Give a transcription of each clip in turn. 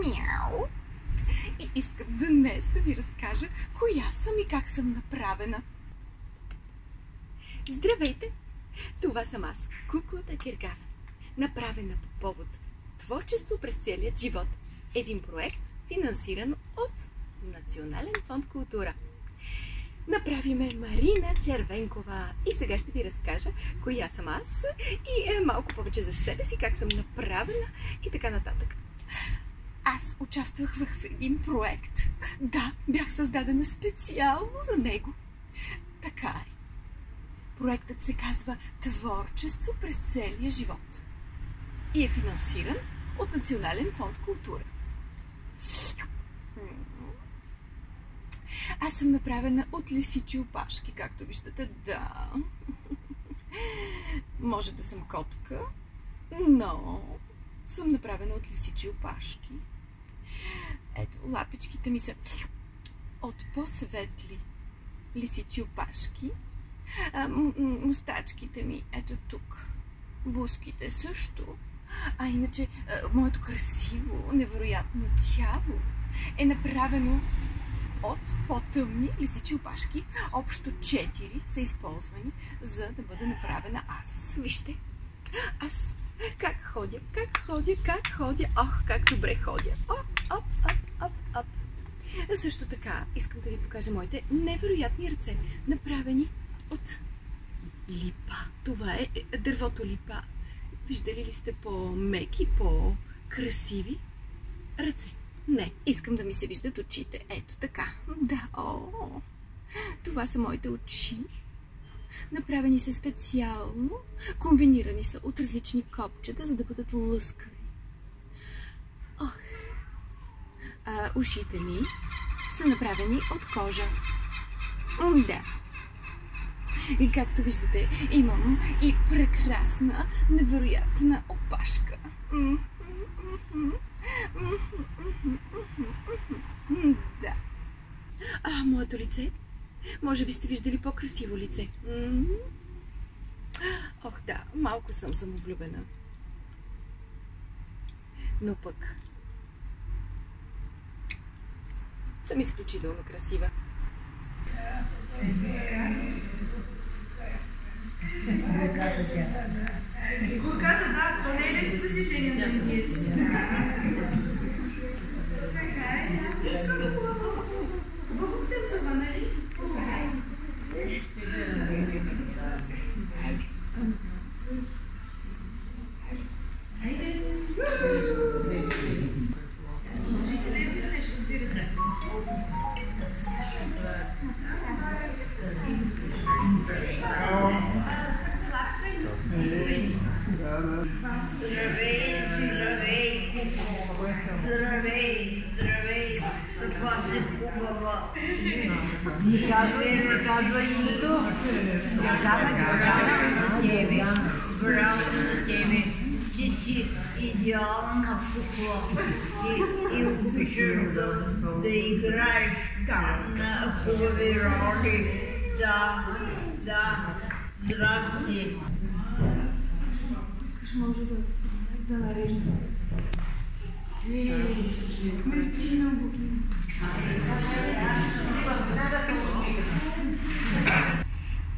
Мяу! И искам днес да ви разкажа коя съм и как съм направена. Здравейте! Това съм аз, куклата Гергана. Направена по повод творчество през целият живот. Един проект, финансиран от Национален фонд култура. Направи ме Марина Червенкова. И сега ще ви разкажа коя съм аз и малко повече за себе си, как съм направена и така нататък. Аз участвах в един проект. Да, бях създадена специално за него. Така е. Проектът се казва Творчество през целия живот и е финансиран от Национален фонд култура. Аз съм направена от лисичи опашки, както виждате, да. Може да съм котка, но съм направена от лисичи опашки. Ето, лапичките ми са от по-светли лисичи опашки. Мустачките ми, ето тук. Буските също. А иначе, моето красиво, невероятно тяло е направено от по-тъмни лисичи опашки. Общо 4 са използвани, за да бъде направена аз. Вижте, аз как ходя. Ох, как добре ходя. Оп. Също така, искам да ви покажа моите невероятни ръце, направени от липа. Това е дървото липа. Виждали ли сте по-меки, по-красиви ръце? Не, искам да ми се виждат очите. Ето така. Да, това са моите очи. Направени са специално, комбинирани са от различни копчета, за да бъдат лъскави. Ушите ми са направени от кожа. Да. И както виждате, имам и прекрасна, невероятна опашка. Да. Моето лице? Може би сте виждали по-красиво лице. Ох, да, малко съм самовлюбена. Но пък съм изключително красива. Горката, да, то не е лесно да си женя за индиец. Така е, да. Хубаво птенцова, нали? Айде. Можете ли да нещо, разбира се? Сладка и добре. Здравей, Куко. Здравей. Каква си хубава. Не казва името. Браво за тебе. Ти си идеална кукла. И обичаш да играеш на хубави роли. Да. Здрасти. Искаш, може да нарежда. Мерси много.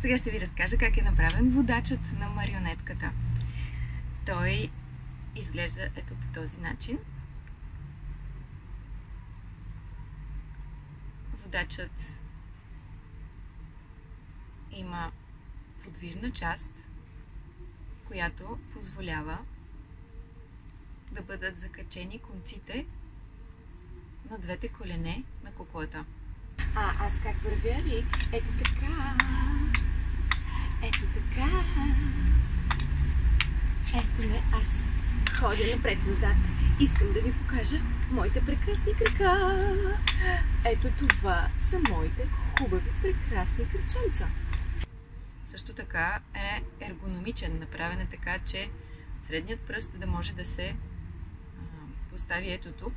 Сега ще ви разкажа как е направен водачът на марионетката. Той изглежда ето по този начин. Водачът има подвижна част, която позволява да бъдат закачени конците на двете колене на куклата. Аз как вървя ли? Ето така. Ето ме, аз ходя напред-назад. Искам да ви покажа моите прекрасни крака. Ето това са моите хубави, прекрасни краченца. Също така е ергономичен, направен е така, че средният пръст да може да се постави ето тук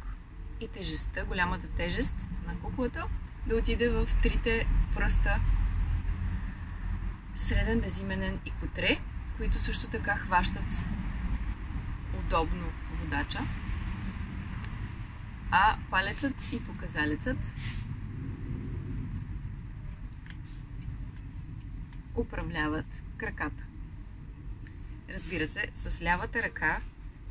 и тежестта, голямата тежест на куклата да отиде в трите пръста среден, безименен и котре, които също така хващат удобно водача. а палецът и показалецът управляват краката. Разбира се, с лявата ръка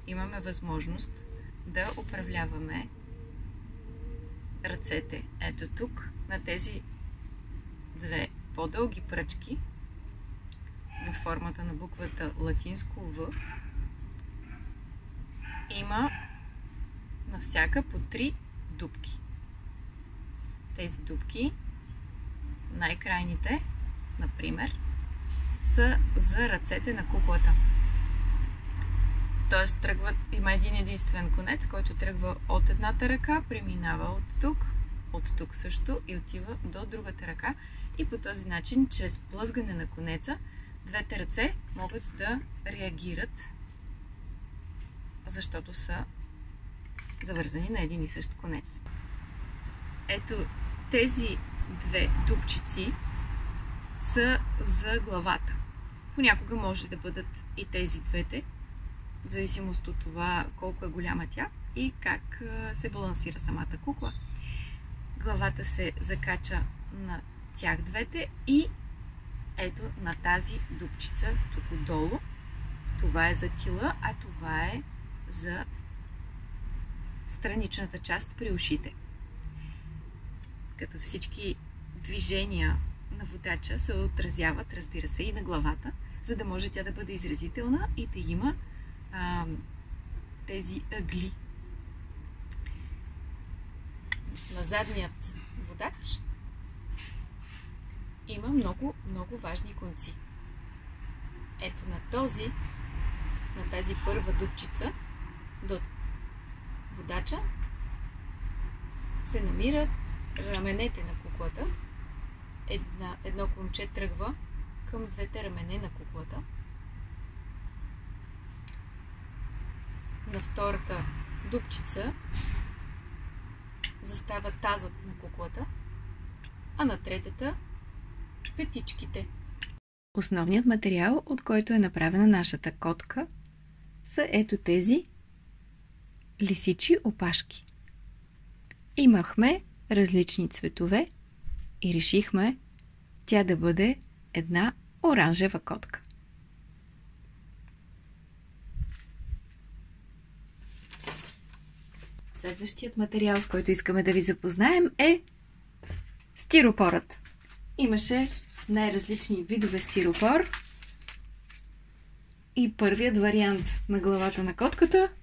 имаме възможност да управляваме ръцете. Ето тук, на тези две по-дълги пръчки, в формата на буквата латинско В, има на всяка по 3 дупки. Тези дупки, най-крайните, например, са за ръцете на куклата. Тоест има един единствен конец, който тръгва от едната ръка, преминава от тук също и отива до другата ръка. И по този начин, чрез плъзгане на конеца, двете ръце могат да реагират, защото са завързани на един и същ конец. Ето тези две дупчици са за главата. Понякога може да бъдат и тези двете, в зависимост от това колко е голяма тя и как се балансира самата кукла. Главата се закача на тях двете и ето на тази дупчица тук отдолу. Това е за тила, а това е за страничната част при ушите. Като всички движения на водача се отразяват, разбира се, и на главата, за да може тя да бъде изразителна и да има тези ъгли. На задният водач има много важни конци. Ето на тази първа дупчица до водача се намират раменете на куклата. Едно конче тръгва към двете рамене на куклата. На втората дупчица застава тазът на куклата, а на третата петичките. Основният материал, от който е направена нашата котка, са ето тези лисичи опашки. Имахме различни цветове и решихме тя да бъде една оранжева котка. Следващият материал, с който искаме да ви запознаем, е стиропорът. Имаше най-различни видове стиропор и първият вариант на главата на котката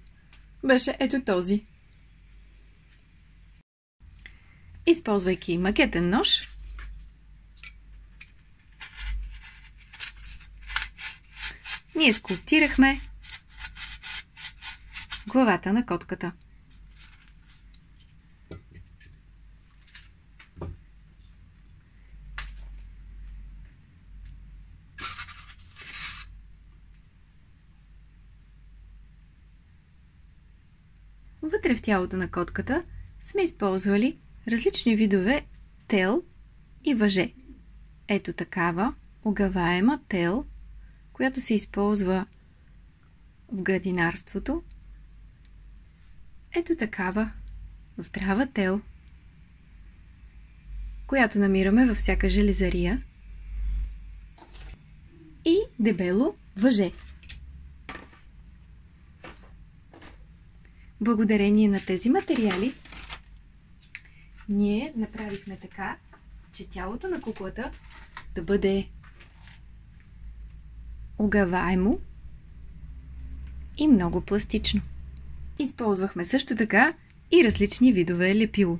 беше ето този. Използвайки макетен нож, ние скулптирахме главата на котката. Вътре в тялото на котката сме използвали различни видове тел и въже. Ето такава огаваема тел, която се използва в градинарството. Ето такава здрава тел, която намираме във всяка железария. И дебело въже. Благодарение на тези материали ние направихме така, че тялото на куклата да бъде огаваемо и много пластично. Използвахме също така и различни видове лепило.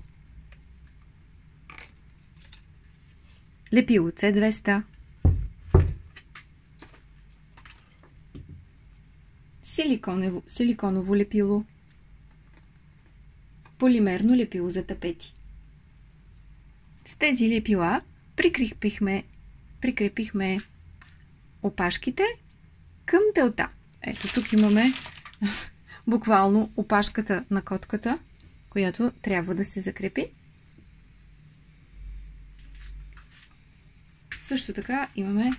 Лепило C200, силиконово лепило, полимерно лепило за тапети. С тези лепила прикрепихме опашките към телта. Ето тук имаме буквално опашката на котката, която трябва да се закрепи. Също така имаме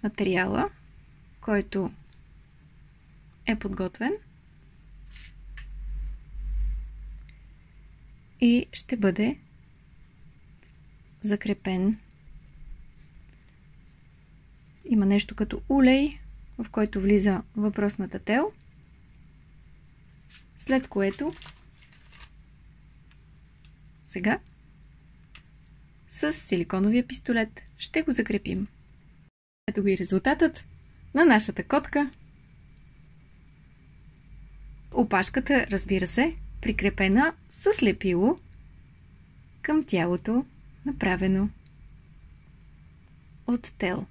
материала, който е подготвен и ще бъде закрепен. Има нещо като улей, в който влиза въпросната тел, след което сега с силиконовия пистолет ще го закрепим. Ето го и резултатът на нашата котка. Опашката, разбира се, прикрепена с лепило към тялото, направено от тел.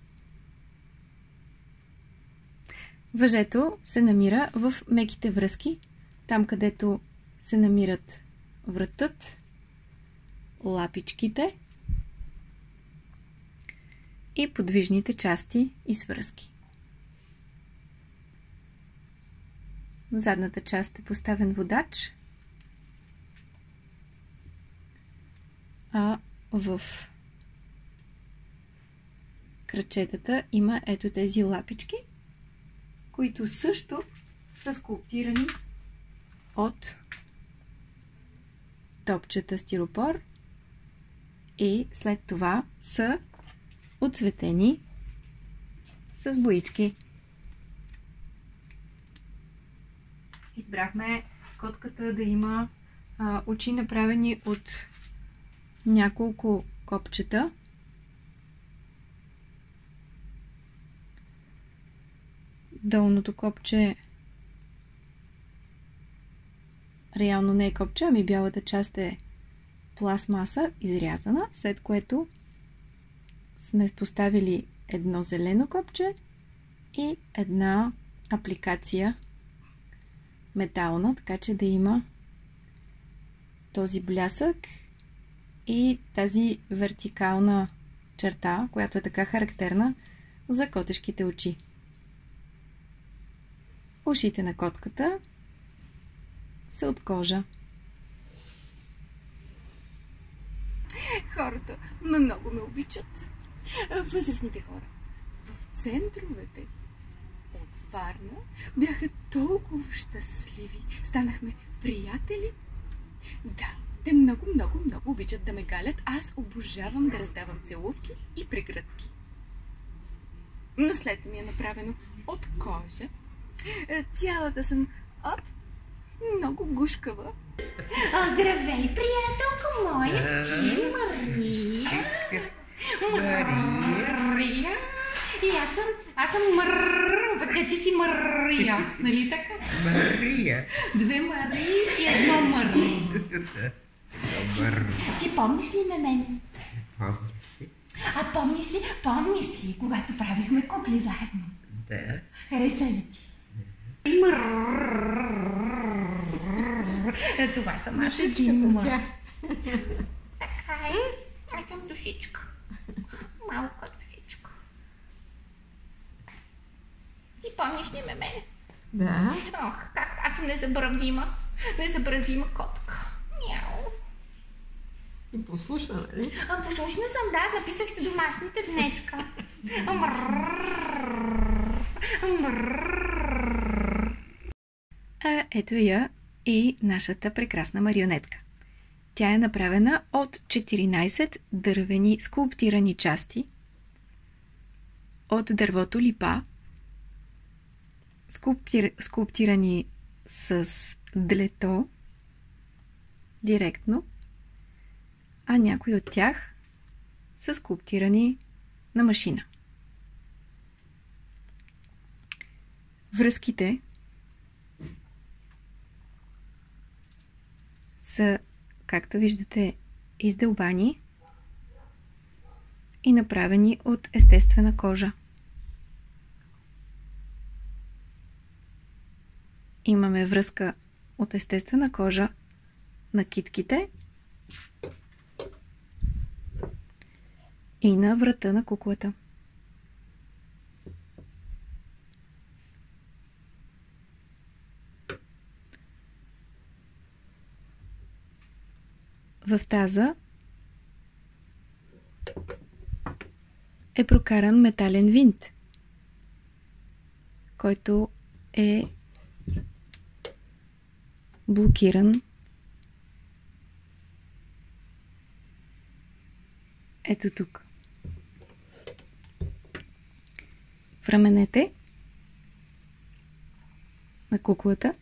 Въжето се намира в меките връзки, там където се намират вратът, лапичките и подвижните части и свръзки. В задната част е поставен водач, а в крачетата има ето тези лапички, които също са скулптирани от топчета стиропор и след това са отцветени с боички. Избрахме котката да има очи, направени от няколко копчета. Долното копче реално не е копче, ами бялата част е пластмаса, изрязана, след което сме поставили едно зелено копче и една апликация метална, така че да има този блясък и тази вертикална черта, която е така характерна за котешките очи. Ушите на котката са от кожа. Хората много ме обичат. Възрастните хора в центровете от Варна бяха толкова щастливи. Станахме приятели. Да, те много обичат да ме галят. Аз обожавам да раздавам целувки и прегръдки. Но след ми е направено от кожа. Цялата съм много гушкава. Здравей, приятелка моя, ти Мария. Мария. И аз съм пък ти си Мария, нали така? Мария. Две Марии и едно Мари. Ти помниш ли на мен? Помниш ли, когато правихме кукли заедно? Да. Хареса ли ти? Това съм аз един. Така е. Аз съм душичка. Малка душичка. Ти помниш ли ме мене? Да. Ох, как? Аз съм незабравима котка. Мяу. И послушна, нали? Послушна съм, да. Написах си домашните днеска. Ето я и нашата прекрасна марионетка. Тя е направена от 14 дървени скулптирани части от дървото липа, скулптирани с длето директно, а някои от тях са скулптирани на машина. Връзките са, както виждате, издълбани и направени от естествена кожа. Имаме връзка от естествена кожа на китките и на врата на куклата. В таза е прокаран метален винт, който е блокиран ето тук. В раменете на куклата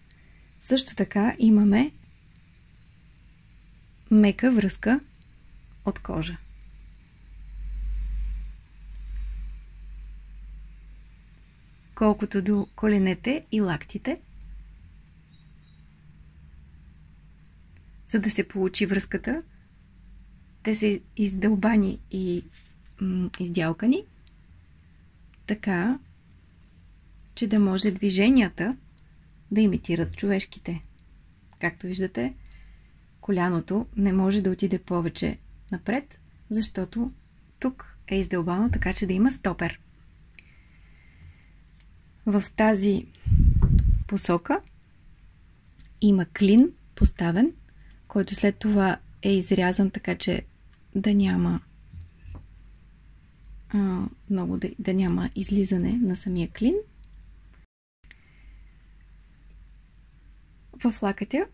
също така имаме мека връзка от кожа. Колкото до коленете и лактите, за да се получи връзката, те са издълбани и издялкани, така, че да може движенията да имитират човешките. Както виждате, коляното не може да отиде повече напред, защото тук е издълбано, така че да има стопер. В тази посока има клин поставен, който след това е изрязан, така че да няма да няма излизане на самия клин. В лакътя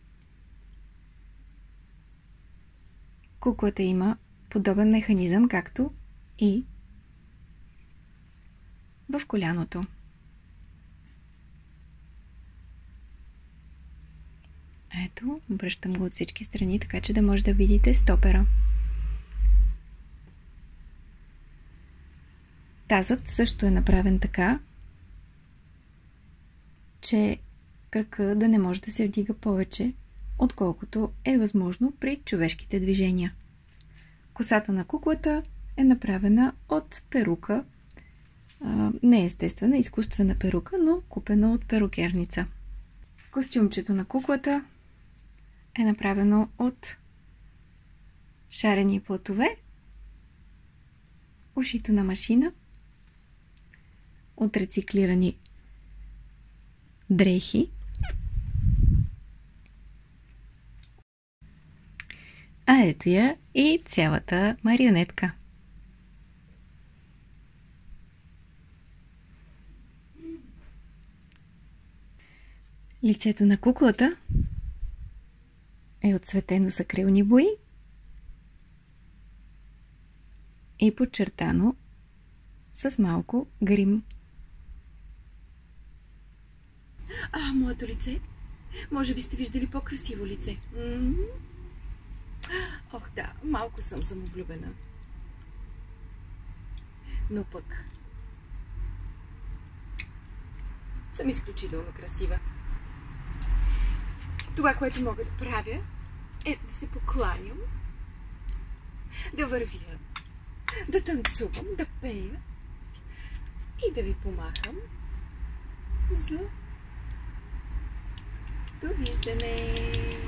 куклата има подобен механизъм, както и в коляното. Ето, обръщам го от всички страни, така че да може да видите стопера. Тазът също е направен така, че кръка да не може да се вдига повече, отколкото е възможно при човешките движения. Косата на куклата е направена от перука, не естествена, изкуствена перука, но купена от перукерница. Костюмчето на куклата е направено от шарени платове, ушито на машина, от рециклирани дрехи, а ето я и цялата марионетка. Лицето на куклата е отцветено с акрилни бои и подчертано с малко грим. Моето лице? Може би сте виждали по-красиво лице. Ох да, малко съм самовлюбена. Но пък съм изключително красива. Това, което мога да правя, е да се покланям, да вървя, да танцувам, да пея и да ви помахам за довиждане!